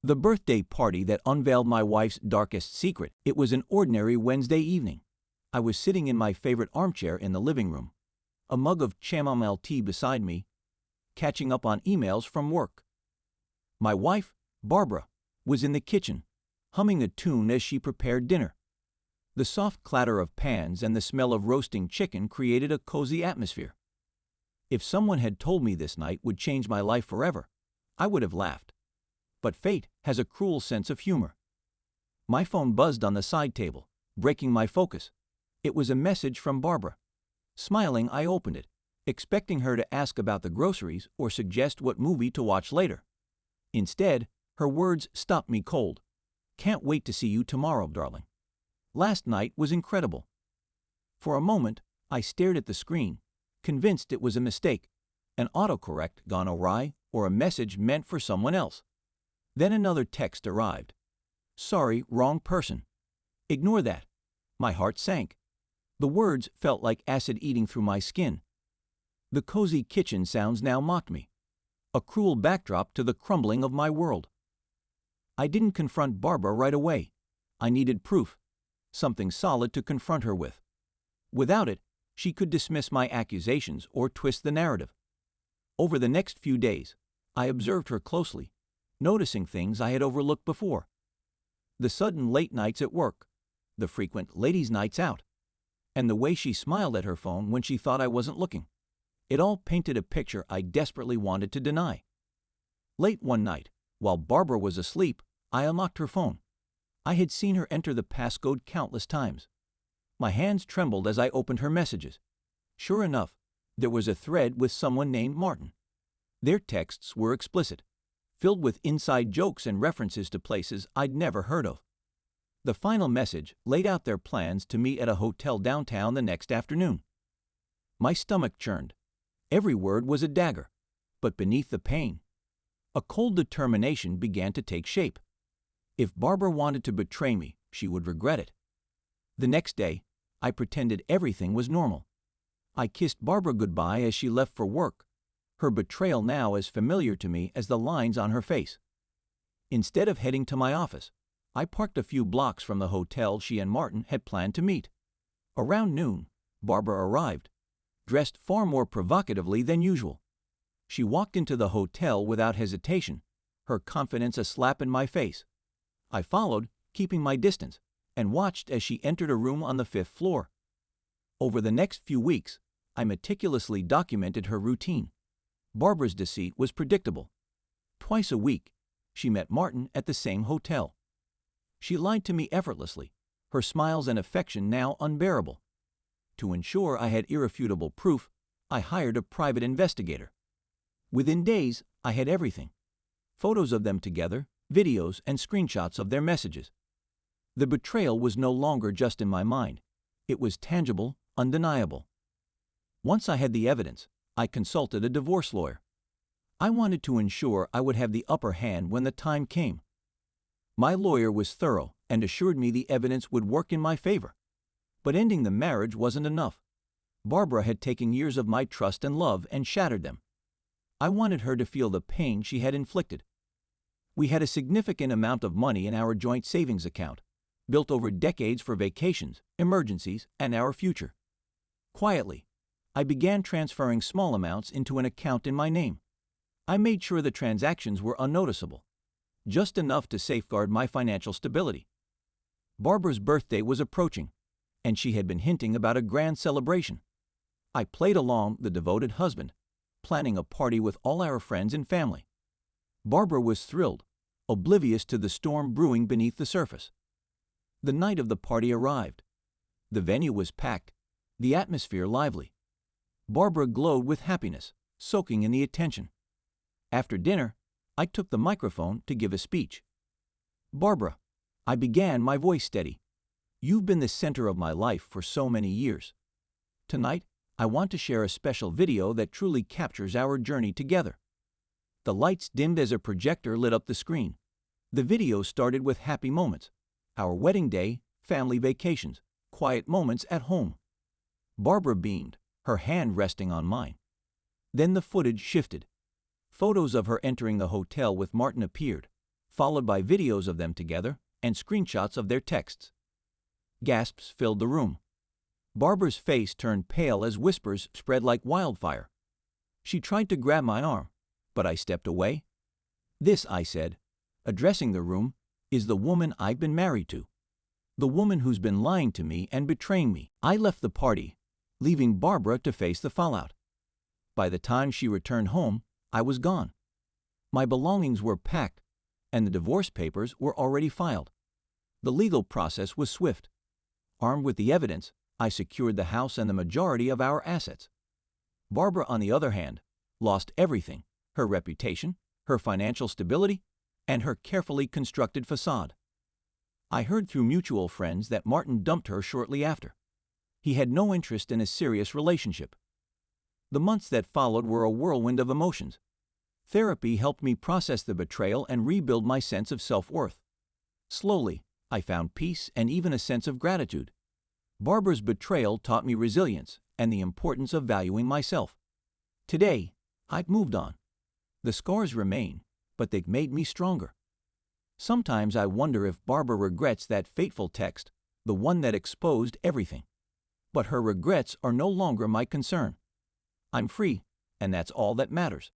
The birthday party that unveiled my wife's darkest secret. It was an ordinary Wednesday evening. I was sitting in my favorite armchair in the living room, a mug of chamomile tea beside me, catching up on emails from work. My wife, Barbara, was in the kitchen, humming a tune as she prepared dinner. The soft clatter of pans and the smell of roasting chicken created a cozy atmosphere. If someone had told me this night would change my life forever, I would have laughed. But fate has a cruel sense of humor. My phone buzzed on the side table, breaking my focus. It was a message from Barbara. Smiling, I opened it, expecting her to ask about the groceries or suggest what movie to watch later. Instead, her words stopped me cold. "Can't wait to see you tomorrow, darling. Last night was incredible." For a moment, I stared at the screen, convinced it was a mistake, an autocorrect gone awry, or a message meant for someone else. Then another text arrived. "Sorry, wrong person. Ignore that." My heart sank. The words felt like acid eating through my skin. The cozy kitchen sounds now mocked me, a cruel backdrop to the crumbling of my world. I didn't confront Barbara right away. I needed proof, something solid to confront her with. Without it, she could dismiss my accusations or twist the narrative. Over the next few days, I observed her closely, noticing things I had overlooked before. The sudden late nights at work, the frequent ladies' nights out, and the way she smiled at her phone when she thought I wasn't looking. It all painted a picture I desperately wanted to deny. Late one night, while Barbara was asleep, I unlocked her phone. I had seen her enter the passcode countless times. My hands trembled as I opened her messages. Sure enough, there was a thread with someone named Martin. Their texts were explicit, filled with inside jokes and references to places I'd never heard of. The final message laid out their plans to meet at a hotel downtown the next afternoon. My stomach churned. Every word was a dagger, but beneath the pain, a cold determination began to take shape. If Barbara wanted to betray me, she would regret it. The next day, I pretended everything was normal. I kissed Barbara goodbye as she left for work, her betrayal now as familiar to me as the lines on her face. Instead of heading to my office, I parked a few blocks from the hotel she and Martin had planned to meet. Around noon, Barbara arrived, dressed far more provocatively than usual. She walked into the hotel without hesitation, her confidence a slap in my face. I followed, keeping my distance, and watched as she entered a room on the 5th floor. Over the next few weeks, I meticulously documented her routine. Barbara's deceit was predictable. Twice a week, she met Martin at the same hotel. She lied to me effortlessly, her smiles and affection now unbearable. To ensure I had irrefutable proof, I hired a private investigator. Within days, I had everything: photos of them together, videos, and screenshots of their messages. The betrayal was no longer just in my mind. It was tangible, undeniable. Once I had the evidence, I consulted a divorce lawyer. I wanted to ensure I would have the upper hand when the time came. My lawyer was thorough and assured me the evidence would work in my favor. But ending the marriage wasn't enough. Barbara had taken years of my trust and love and shattered them. I wanted her to feel the pain she had inflicted. We had a significant amount of money in our joint savings account, built over decades for vacations, emergencies, and our future. Quietly, I began transferring small amounts into an account in my name. I made sure the transactions were unnoticeable, just enough to safeguard my financial stability. Barbara's birthday was approaching, and she had been hinting about a grand celebration. I played along the devoted husband, planning a party with all our friends and family. Barbara was thrilled, oblivious to the storm brewing beneath the surface. The night of the party arrived. The venue was packed, the atmosphere lively. Barbara glowed with happiness, soaking in the attention. After dinner, I took the microphone to give a speech. "Barbara," I began, my voice steady, "you've been the center of my life for so many years. Tonight, I want to share a special video that truly captures our journey together." The lights dimmed as a projector lit up the screen. The video started with happy moments: our wedding day, family vacations, quiet moments at home. Barbara beamed, her hand resting on mine. Then the footage shifted. Photos of her entering the hotel with Martin appeared, followed by videos of them together and screenshots of their texts. Gasps filled the room. Barbara's face turned pale as whispers spread like wildfire. She tried to grab my arm, but I stepped away. "This," I said, addressing the room, "is the woman I've been married to. The woman who's been lying to me and betraying me." I left the party, leaving Barbara to face the fallout. By the time she returned home, I was gone. My belongings were packed, and the divorce papers were already filed. The legal process was swift. Armed with the evidence, I secured the house and the majority of our assets. Barbara, on the other hand, lost everything: her reputation, her financial stability, and her carefully constructed facade. I heard through mutual friends that Martin dumped her shortly after. He had no interest in a serious relationship. The months that followed were a whirlwind of emotions. Therapy helped me process the betrayal and rebuild my sense of self-worth. Slowly, I found peace and even a sense of gratitude. Barbara's betrayal taught me resilience and the importance of valuing myself. Today, I've moved on. The scars remain, but they've made me stronger. Sometimes I wonder if Barbara regrets that fateful text, the one that exposed everything. But her regrets are no longer my concern. I'm free, and that's all that matters.